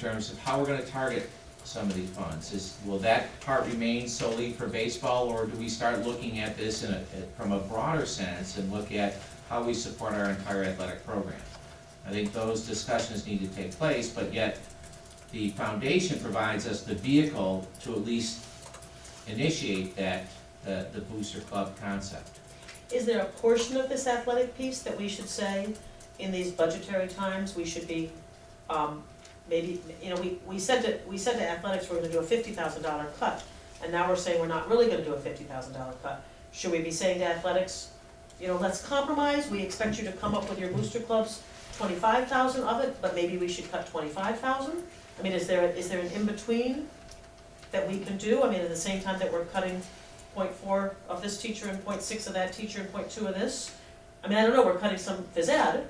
terms of how we're gonna target some of these funds. Will that part remain solely for baseball, or do we start looking at this from a broader sense and look at how we support our entire athletic program? I think those discussions need to take place, but yet the foundation provides us the vehicle to at least initiate that, the booster club concept. Is there a portion of this athletic piece that we should say, in these budgetary times, we should be, maybe, you know, we said to athletics we're gonna do a $50,000 cut, and now we're saying we're not really gonna do a $50,000 cut. Should we be saying to athletics, you know, let's compromise, we expect you to come up with your booster clubs, 25,000 of it, but maybe we should cut 25,000? I mean, is there an in-between that we can do? I mean, at the same time that we're cutting 0.4 of this teacher and 0.6 of that teacher and 0.2 of this? I mean, I don't know, we're cutting some phys ed,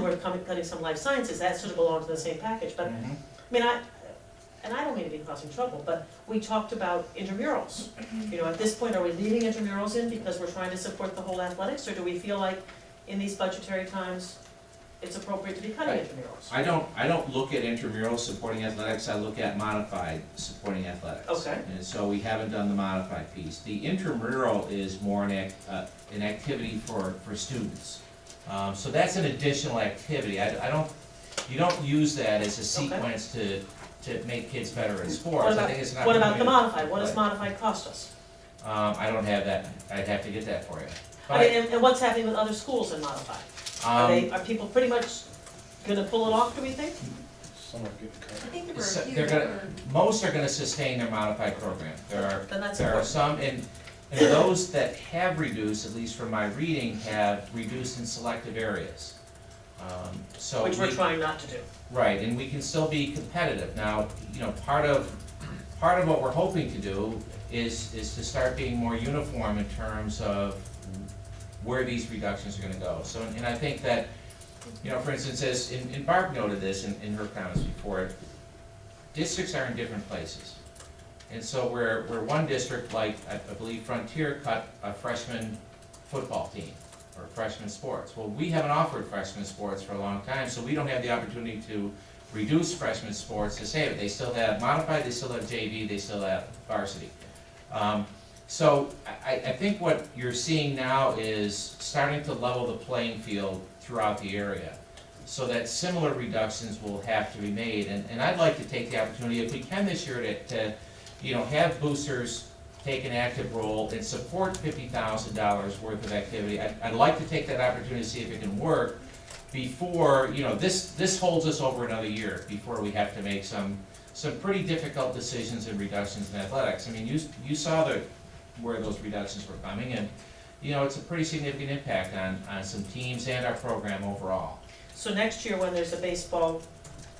we're cutting some life sciences, that sort of belongs to the same package, but, I mean, I don't mean to be causing trouble, but we talked about intramurals. You know, at this point, are we leaving intramurals in because we're trying to support the whole athletics, or do we feel like in these budgetary times, it's appropriate to be cutting intramurals? I don't look at intramurals supporting athletics, I look at modified supporting athletics. Okay. And so we haven't done the modified piece. The intramural is more an activity for students. So that's an additional activity. You don't use that as a sequence to make kids better at sports. I think it's not. What about the modified? What does modified cost us? I don't have that, I'd have to get that for you. I mean, and what's happening with other schools in modified? Are people pretty much gonna pull it off, do we think? Some are getting cut. I think there were a So few they're that gonna, were, most are gonna sustain their modified program. Then that's There are important. some, and those that have reduced, at least from my reading, have reduced in selective areas. So Which we're trying not to do. right, and we can still be competitive. Now, you know, part of what we're hoping to do is to start being more uniform in terms of where these reductions are gonna go. So, and I think that, you know, for instance, as, and Barb noted this in her comments before, districts are in different places. And so where one district, like, I believe Frontier cut a freshman football team, or freshman sports. Well, we haven't offered freshman sports for a long time, so we don't have the opportunity to reduce freshman sports to save it. They still have modified, they still have JV, they still have varsity. So I think what you're seeing now is starting to level the playing field throughout the area, so that similar reductions will have to be made. And I'd like to take the opportunity, if we can this year, to you know, have boosters take an active role and support $50,000 worth of activity. I'd like to take that opportunity to see if it can work before, you know, this holds us over another year before we have to make some pretty difficult decisions and reductions in athletics. I mean, you saw where those reductions were coming, and you know, it's a pretty significant impact on some teams and our program overall. So next year, when there's a baseball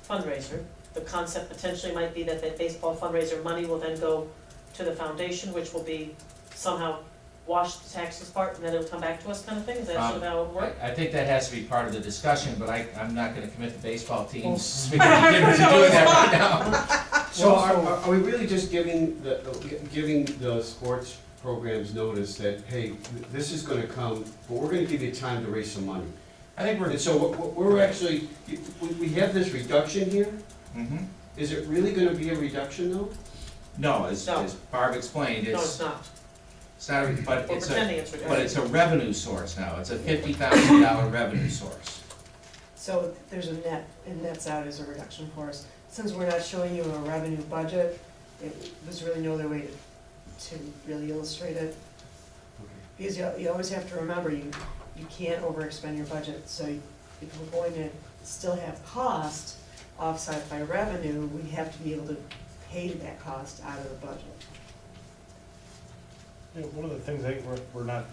fundraiser, the concept potentially might be that that baseball fundraiser money will then go to the foundation, which will be somehow wash the taxes part, and then it'll come back to us, kind of thing? Is that sort of how it would work? I think that has to be part of the discussion, but I'm not gonna commit the baseball teams speaking to doing that right now. So are we really just giving the sports programs notice that, hey, this is gonna come, but we're gonna give you time to raise some money? I think we're. And so we're actually, we have this reduction here, Mhm. is it really gonna be a reduction though? No, as No. Barb explained, No, it's not. it's not, but We're it's pretending it's but reduction. it's a revenue source now, it's a $50,000 revenue source. So there's it nets out as a reduction for us. Since we're not showing you a revenue budget, there's really no other way to really illustrate it. Because you always have to remember, you can't overexpend your budget, so if we're going to still have cost offset by revenue, we have to be able to pay that cost out of the budget. You know, one of the things that we're not,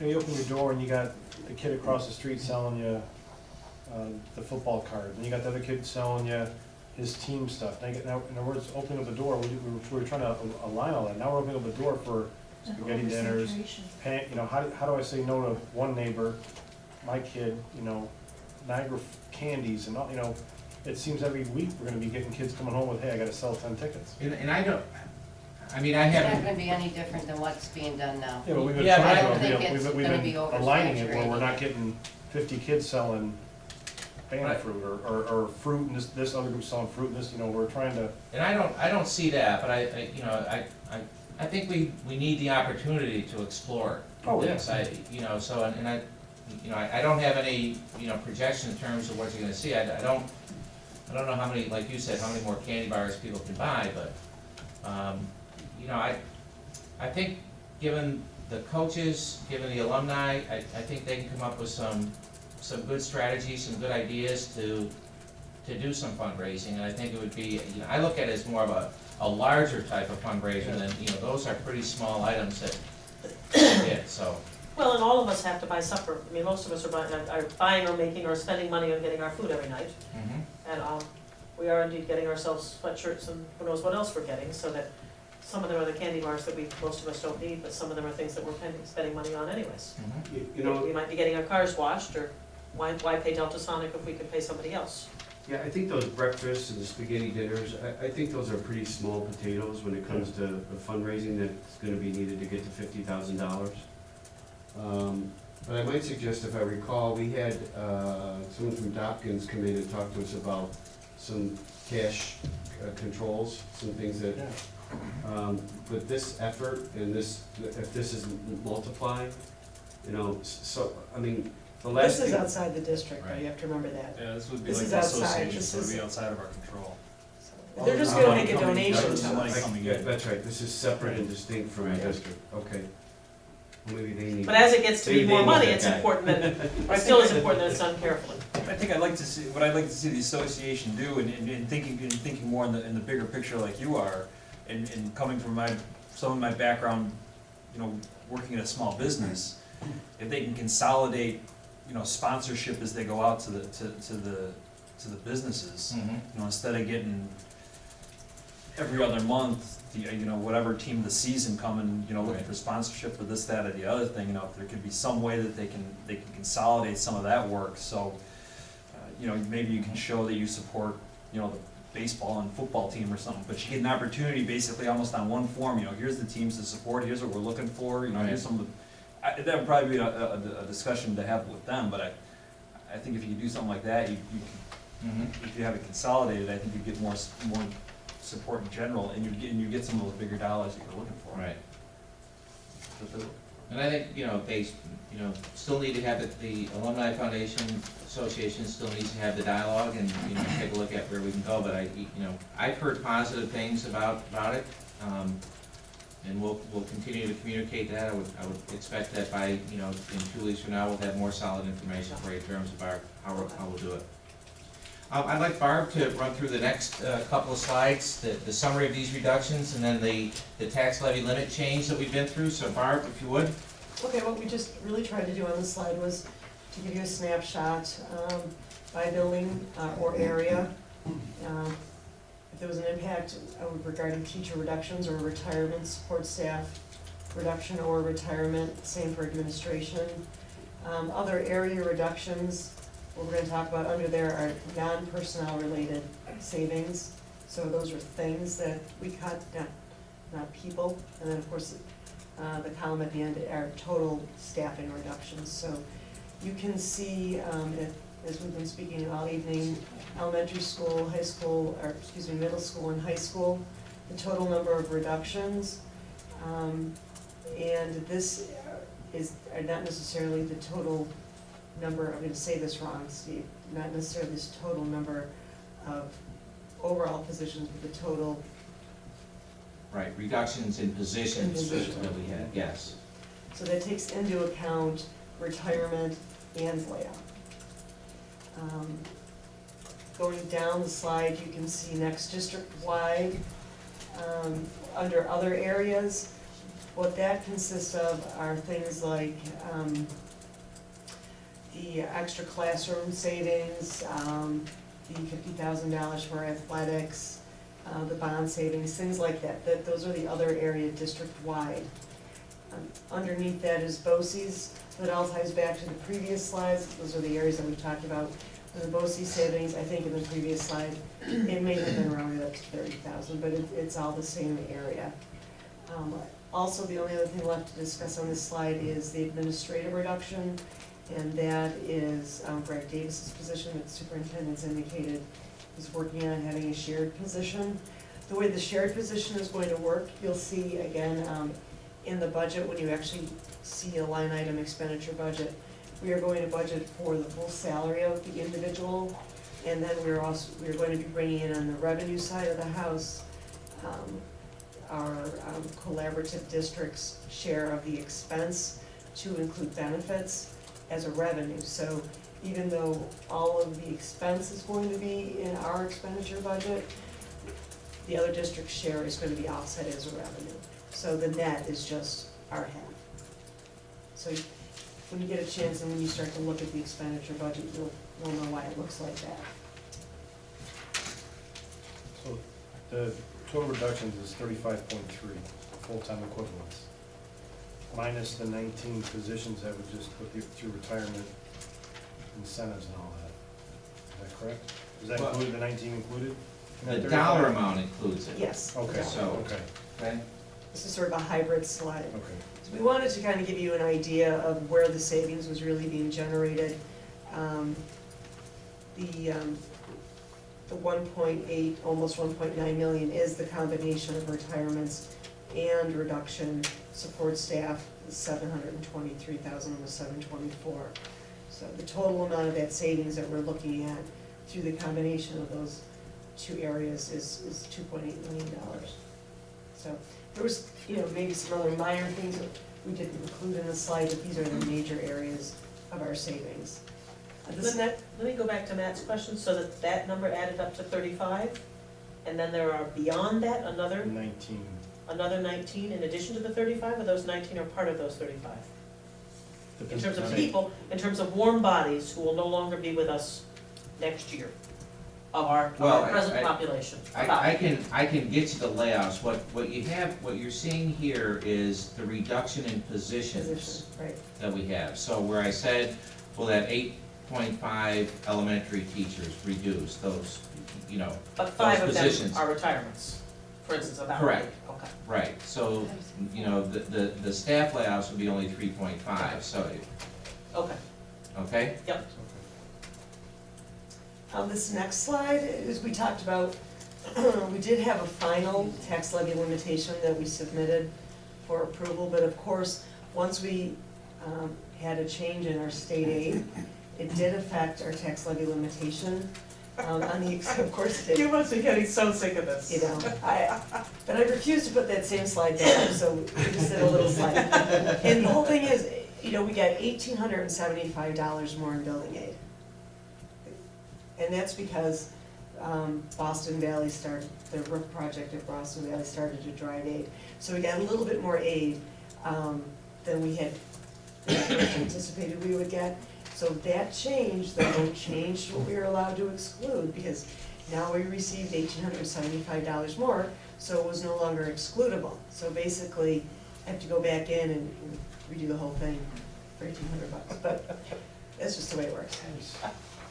you know, you open your door and you got the kid across the street selling you the football card, and you got the other kid selling you his team stuff. Now, in other words, opening up the door, we were trying to align all that. Now we're opening up the door for spaghetti dinners, you know, how do I say no to one neighbor, my kid, you know, Niagara candies and all, you know, it seems every week we're gonna be getting kids coming home with, hey, I gotta sell 10 tickets. And I don't, I mean, I it's not haven't, gonna be any different than what's being done now. Yeah, but we've been Yeah, but I trying don't to, think it's we've gonna been be aligning it where we're oversaturated. not getting 50 kids selling ban Right. fruit, or fruit, and this other group's selling fruit, and this, we're trying to, And I don't see that, but I think we need the opportunity to explore Oh, yeah. this. So, I don't have any, projection in terms of what you're gonna see. I don't know how many, like you said, how many more candy bars people can buy, but, I think given the coaches, given the alumni, I think they can come up with some good strategies, some good ideas to do some fundraising, and I think it would be, I look at it as more of a larger type of fundraiser than, those are pretty small items that hit, so. Well, and all of us have to buy supper. I mean, most of us are buying or making or spending money on getting our food every night. Mhm. And we are indeed getting ourselves sweatshirts and who knows what else we're getting, so that some of them are the candy bars that most of us don't need, but some of them are things that we're spending money on anyways. Mhm. You know, We might be getting our cars washed, or why pay Delta Sonic if we could pay somebody else? yeah, I think those breakfasts and the spaghetti dinners, I think those are pretty small potatoes when it comes to the fundraising that's gonna be needed to get to $50,000. But I might suggest, if I recall, we had, someone from Dopkins come in and talk to us about some cash controls, some things that, with this effort and this, if this is multiplied, so, I mean, the last This is thing. outside the district, though, Right. you have to remember that. Yeah, this would be This like is the outside, association, this so it would is- be outside of our control. They're just Oh, gonna money make a coming- donation that's to the money us. coming Yeah, in. that's right, this is separate and distinct from the Right. district, okay. Well, maybe they need. But as it gets to be Maybe they more need money, that it's guy. important that, it still is important that it's done carefully. I think I'd like to see, what I'd like to see the association do, and thinking more in the bigger picture like you are, and coming from some of my background, working in a small business, if they can consolidate, sponsorship as they go out to the businesses, Mhm. instead of getting every other month, whatever team of the season coming, looking Right. for sponsorship for this, that, or the other thing, if there could be some way that they can consolidate some of that work, so, maybe you can show that you support, the baseball and football team or something, but you get an opportunity basically almost on one form, here's the teams to support, here's what we're looking for, Right. here's some of the, that would probably be a discussion to have with them, but I think if you do something like that, Mhm. if you have it consolidated, I think you get more support in general, and you get some of those bigger dollars that you're looking for. Right. But the- And I think, they, still need to have the Alumni Foundation Association still needs to have the dialogue and, take a look at where we can go, but I've heard positive things about it. And we'll continue to communicate that. I would expect that by, in 2 weeks from now, we'll have more solid information for you in terms of how we'll do it. I'd like Barb to run through the next couple of slides, the summary of these reductions, and then the tax levy limit change that we've been through. So Barb, if you would. Okay, what we just really tried to do on this slide was to give you a snapshot by building or area. If there was an impact regarding teacher reductions or retirement, support staff reduction or retirement, same for administration. Other area reductions, what we're gonna talk about under there are non-personnel related savings. So those are things that we cut, not people. And then, of course, the column at the end are total staffing reductions. So you can see, as we've been speaking all evening, elementary school, high school, or excuse me, middle school and high school, the total number of reductions. And this are not necessarily the total number, I'm gonna say this wrong, Steve, not necessarily this total number of overall positions, but the total. Right, reductions in positions In position. that we had, yes. So that takes into account retirement and layoff. Going down the slide, you can see next district-wide, under other areas, what that consists of are things like, the extra classroom savings, the $50,000 for athletics, the bond savings, things like that. Those are the other area district-wide. Underneath that is BOCES, so it all ties back to the previous slides. Those are the areas that we've talked about. The BOCES savings, I think in the previous slide, it may have been rounded up to 30,000, but it's all the same area. Also, the only other thing left to discuss on this slide is the administrative reduction. And that is Greg Davis's position that the superintendent's indicated he's working on having a shared position. The way the shared position is going to work, you'll see again, in the budget, when you actually see a line item expenditure budget, we are going to budget for the full salary of the individual. And then we're going to be bringing in on the revenue side of the house, our collaborative district's share of the expense to include benefits as a revenue. So even though all of the expense is going to be in our expenditure budget, the other district's share is going to be offset as a revenue. So the net is just our half. So when you get a chance and when you start to look at the expenditure budget, you'll know why it looks like that. So the total reductions is 35.3 full-time equivalents, minus the 19 positions that would just put you through retirement incentives and all that. Is that correct? Is that Well, included, the 19 included? in that The 35? dollar amount includes it. Yes. Okay, yeah. So- okay, Okay? This is sort of a hybrid slide. okay. So we wanted to kind of give you an idea of where the savings was really being generated. The 1.8, almost 1.9 million is the combination of retirements and reduction support staff, 723,000 was 724. So the total amount of that savings that we're looking at through the combination of those two areas is $2.8 million. So there was, maybe some other minor things that we didn't include in the slide, but these are the major areas of our savings. This net, Let me go back to Matt's question, so that number added up to 35, and then there are beyond that another 19. 19 in addition to the 35, or those 19 are part of those 35? In terms of people, in terms of warm bodies who will no longer be with us next year of our Well, present I- population. I can get you the layouts. What you're seeing here is the reduction in positions position, right. that we have. So where I said, well, that 8.5 elementary teachers reduced, those, But 5 of them positions. are retirements, for instance, about. Correct. Okay. right. So, the staff layouts would be only 3.5, so, Okay, okay? yep. This next slide is, we talked about, we did have a final tax levy limitation that we submitted for approval, but of course, once we had a change in our state aid, it did affect our tax levy limitation on the, of course it You did. must be getting so sick of this. But I refused to put that same slide back, so we just did a little slide. And the whole thing is, we got $1,875 more in building aid. And that's because Boston Valley started, the roof project at Boston Valley started to drive aid. So we got a little bit more aid than we had anticipated we would get. So that changed, the vote changed what we were allowed to exclude, because now we received $1,875 more, so it was no longer excludable. So basically, I have to go back in and redo the whole thing for $1,800, but that's just the way it works. Is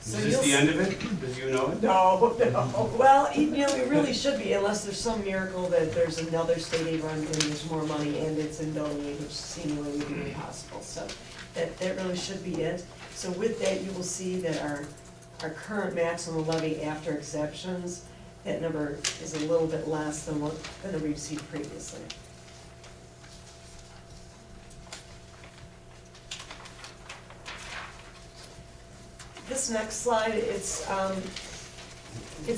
So this you'll the end of it? Did you know it? No, no. Well, it really should be, unless there's some miracle that there's another state aid run and there's more money and it's in building aid, which seemingly would be impossible. So that really should be it. So with that, you will see that our current maximum levy after exceptions, that number is a little bit less than the we received previously. This next slide, it's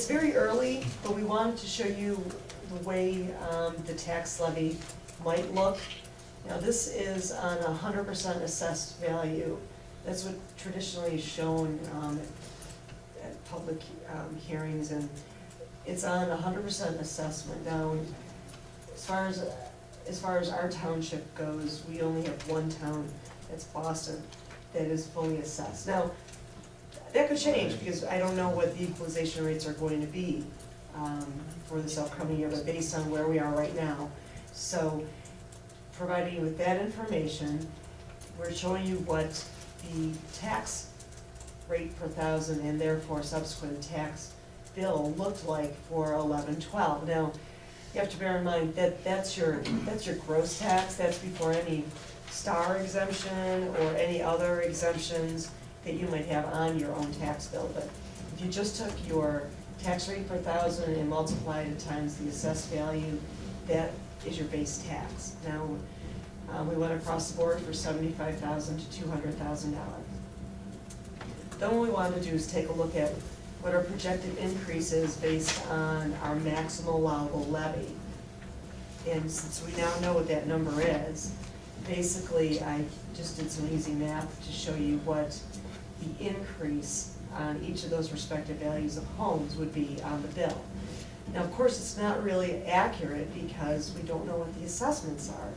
very early, but we wanted to show you the way the tax levy might look. Now, this is on 100% assessed value. That's what traditionally is shown at public hearings, and it's on 100% assessment. Now, as far as our township goes, we only have one town, that's Boston, that is fully assessed. Now, that could change, because I don't know what the equalization rates are going to be for this upcoming year, but based on where we are right now. So, providing you with that information, we're showing you what the tax rate per thousand and therefore subsequent tax bill looked like for 11-12. Now, you have to bear in mind that that's your gross tax, that's before any star exemption or any other exemptions that you might have on your own tax bill. But if you just took your tax rate per thousand and multiplied it times the assessed value, that is your base tax. Now, we went across the board for $75,000 to $200,000. Then what we wanted to do is take a look at what our projected increase is based on our maximum allowable levy. And since we now know what that number is, basically I just did some easy math to show you what the increase on each of those respective values of homes would be on the bill. Now, of course, it's not really accurate because we don't know what the assessments are.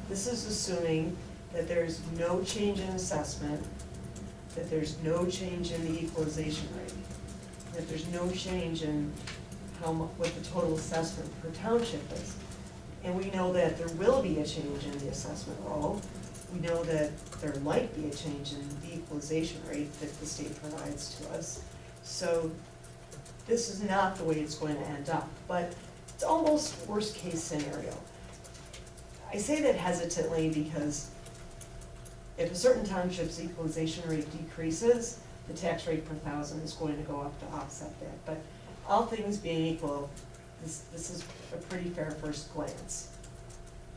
This is assuming that there's no change in assessment, that there's no change in the equalization rate, that there's no change in what the total assessment per township is. And we know that there will be a change in the assessment roll. We know that there might be a change in the equalization rate that the state provides to us. So this is not the way it's going to end up, but it's almost worst case scenario. I say that hesitantly because if a certain township's equalization rate decreases, the tax rate per thousand is going to go up to offset that. But all things being equal, this is a pretty fair first glance.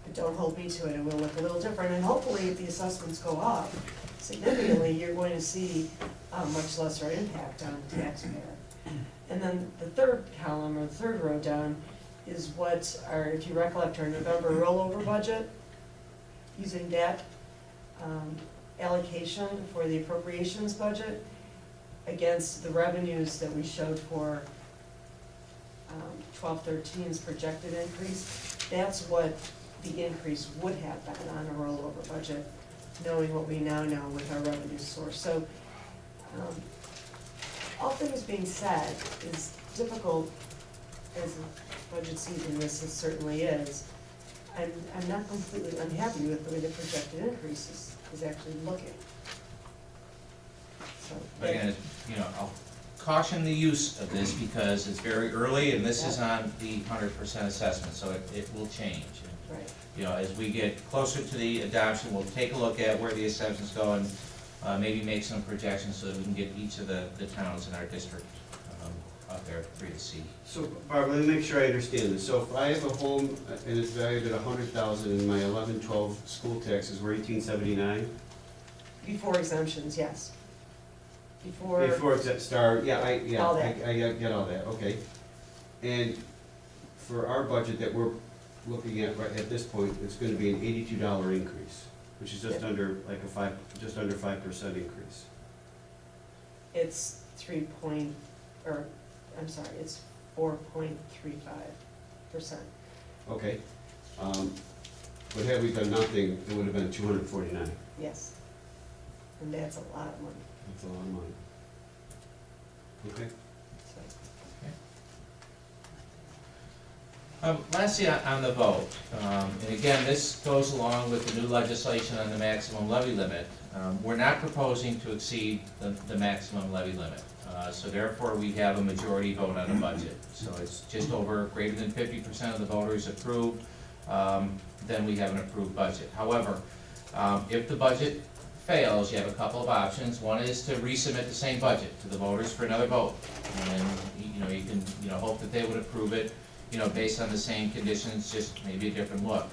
But don't hold me to it, it will look a little different, and hopefully if the assessments go up significantly, you're going to see a much lesser impact on the taxpayer. And then the third column, or the third row down, is what our, if you recollect, our November rollover budget, using that allocation for the appropriations budget against the revenues that we showed for 12-13's projected increase. That's what the increase would have been on a rollover budget, knowing what we now know with our revenue source. So all things being said, is difficult as a budget season this certainly is. I'm not completely unhappy with the way the projected increase is actually looking. So, Again, I'll caution the use of this because it's very early and this is on the 100% assessment, so it will change. And, right. as we get closer to the adoption, we'll take a look at where the assessments go and maybe make some projections so that we can get each of the towns in our district out there free to see. So Barbara, let me make sure I understand this. So if I have a home and it's valued at $100,000 and my 11-12 school taxes were $1,879? Before exemptions, yes. Before Except star, All that. I get all that, okay. And for our budget that we're looking at right at this point, it's gonna be an $82 increase, which is just under like just under 5% increase. it's it's 4.35%. Okay. But had we done nothing, it would have been 249. Yes. And that's a lot of money, That's a lot of money. Okay. so. Lastly, on the vote, and again, this goes along with the new legislation on the maximum levy limit. We're not proposing to exceed the maximum levy limit. So therefore, we have a majority vote on the budget. So it's just over greater than 50% of the voters approve, then we have an approved budget. However, if the budget fails, you have a couple of options. One is to resubmit the same budget to the voters for another vote. And you can hope that they would approve it, based on the same conditions, just maybe a different look.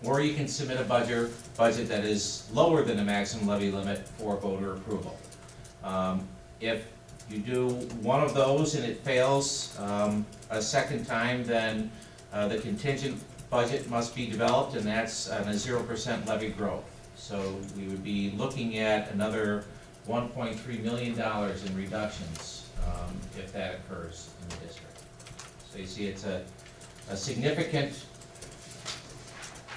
Or you can submit a budget that is lower than the maximum levy limit for voter approval. If you do one of those and it fails a second time, then the contingent budget must be developed, and that's on a 0% levy growth. So we would be looking at another $1.3 million in reductions if that occurs in the district. So you see, it's a significant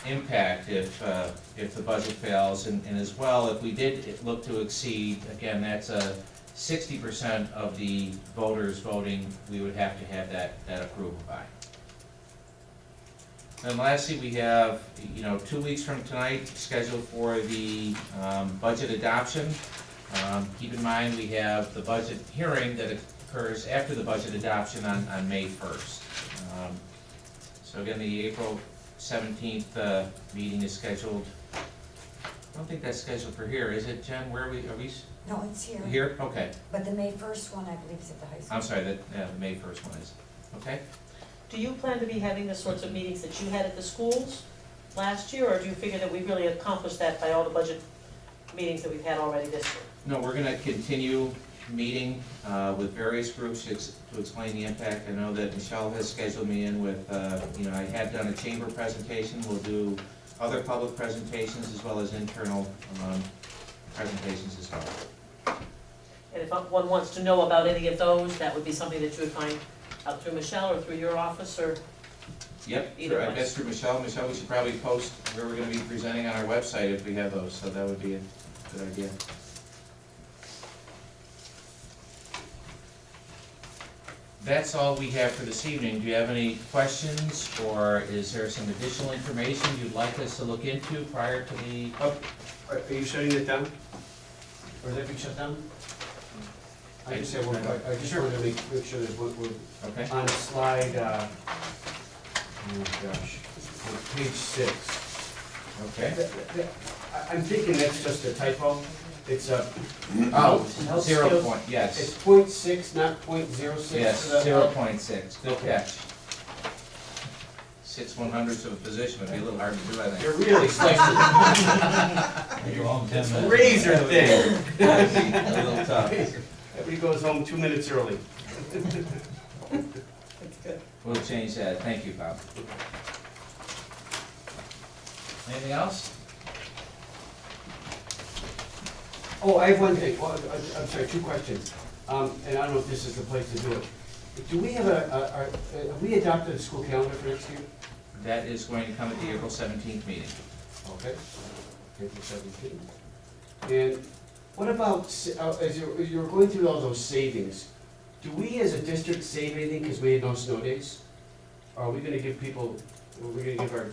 impact if the budget fails, and as well, if we did look to exceed, again, that's a 60% of the voters voting, we would have to have that approval by. And lastly, we have, 2 weeks from tonight scheduled for the budget adoption. Keep in mind, we have the budget hearing that occurs after the budget adoption on May 1st. So again, the April 17th meeting is scheduled. I don't think that's scheduled for here, is it, Jen? Where are we, No, it's here, here? Okay. but the May 1st one, I believe, is at the high school. I'm sorry, the May 1st one is, okay? Do you plan to be having the sorts of meetings that you had at the schools last year, or do you figure that we've really accomplished that by all the budget meetings that we've had already this year? No, we're gonna continue meeting with various groups to explain the impact. I know that Michelle has scheduled me in with, I had done a chamber presentation. We'll do other public presentations as well as internal presentations as well. And if one wants to know about any of those, that would be something that you would find out through Michelle or through your office, or? Yep, Either I way. guess through Michelle. Michelle, we should probably post where we're gonna be presenting on our website if we have those, so that would be a good idea. That's all we have for this evening. Do you have any questions, or is there some additional information you'd like us to look into prior to the, Are you shutting it down? Or is that being shut down? I just have one, I just wanted to make sure that we're okay? on slide, oh gosh, on page 6. Okay. I'm thinking that's just a typo. It's a, Oh, Health 0 skills. point, yes, it's .6, not .06. yes, for the- 0.6, good Okay. catch. 6/100ths of a position would be a little hard to do, I think. You're really slicing it. Razor thin. That'd be a little tough. Everybody goes home 2 minutes early. That's good. We'll change that, thank you, Bob. Anything else? Oh, I have one thing, well, I'm sorry, 2 questions. And I don't know if this is the place to do it. Do we have have we adopted a school calendar for next year? That is going to come at the April 17th meeting. Okay. April 17th. And what about, as you're going through all those savings, do we as a district save anything because we had no snow days? Or are we gonna give people, are we gonna give our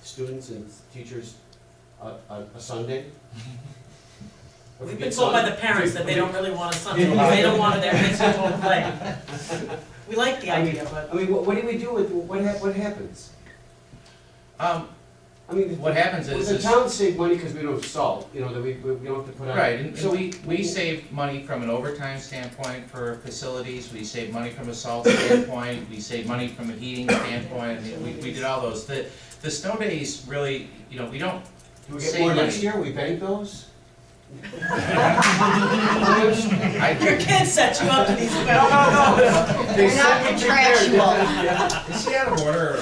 students and teachers a Sunday? If we We've get been told by sun- the parents that they don't really want a Sunday, Yeah. because they don't want their kids to go and play. We like the I mean- idea, but I mean, what do we do with, what happens? I mean, What happens well, is, the towns save money because we don't have salt, you know, that we don't have to put on. right, and So we save money from an overtime standpoint for facilities, we save money from a salt standpoint, we save money from a heating standpoint, I mean, we did all those. The snow days really, we don't, Do we get save more money. next year? We bank those? your kids set you up to these. They They're not said- contractual. Is she out of order?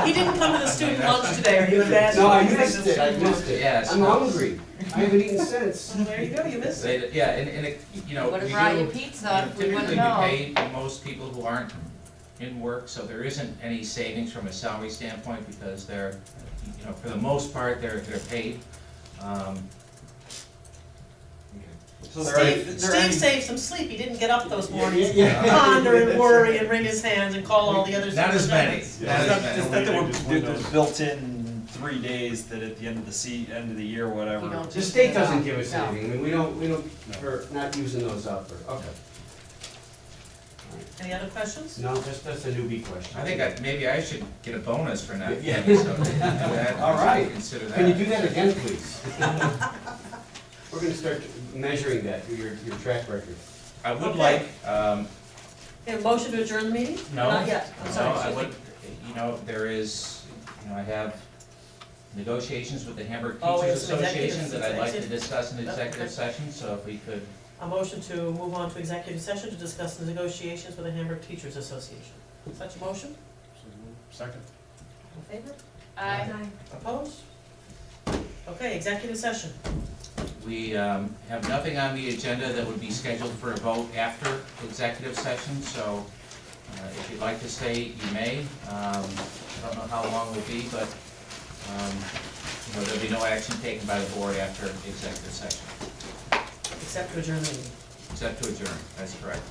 He didn't come to the student lunch today, are you imagine? No, I missed it, I missed it. Yes. I'm hungry. I haven't eaten since. There you go, you missed it. Yeah, and it, Would've we brought you do, pizza, we wouldn't typically know. we pay most people who aren't in work, so there isn't any savings from a salary standpoint because they're, for the most part, they're paid. So there are- Steve saved some sleep, he didn't get up those mornings, Yeah. ponder and worry and wring his hands and call all the other Not as many, superintendents. not It's as not, many. it's not that Windows. we're, there's built-in 3 days that at the end of end of the year, You whatever. don't The state doesn't give us No. anything. I mean, we don't, for not using those up, or, okay. Any other questions? No, that's a newbie question. I think maybe I should get a bonus for not Yeah. paying, so that, All right. consider that. Can you do that again, please? We're gonna start measuring that, your track record. I would Okay. like, Okay, motion to adjourn the meeting? no, Not yet, I'm no, sorry, I excuse me. would, there is, I have negotiations with the Hamburg Oh, we have Teachers some Association executive that I'd like to session. discuss in Okay. executive session, so if we could, A motion to move on to executive session to discuss the negotiations with the Hamburg Teachers Association. Such a motion? Second. In favor? Aye. Opposed? Okay, executive session. we have nothing on the agenda that would be scheduled for a vote after executive session, so if you'd like to stay, you may. I don't know how long it will be, but there'll be no action taken by the board after executive session, Except to adjourn the meeting. except to adjourn, that's correct.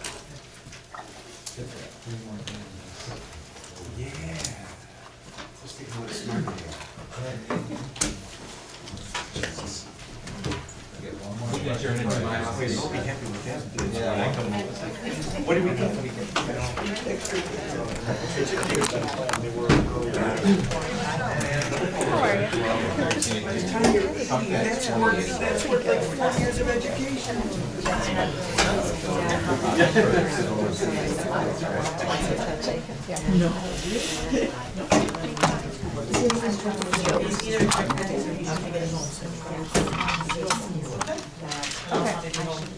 Yeah. Just think how much smarter you are. We can adjourn turn into my office. You'll be happy with that. Yeah. What did we get? That's worth like 4 years of education. Either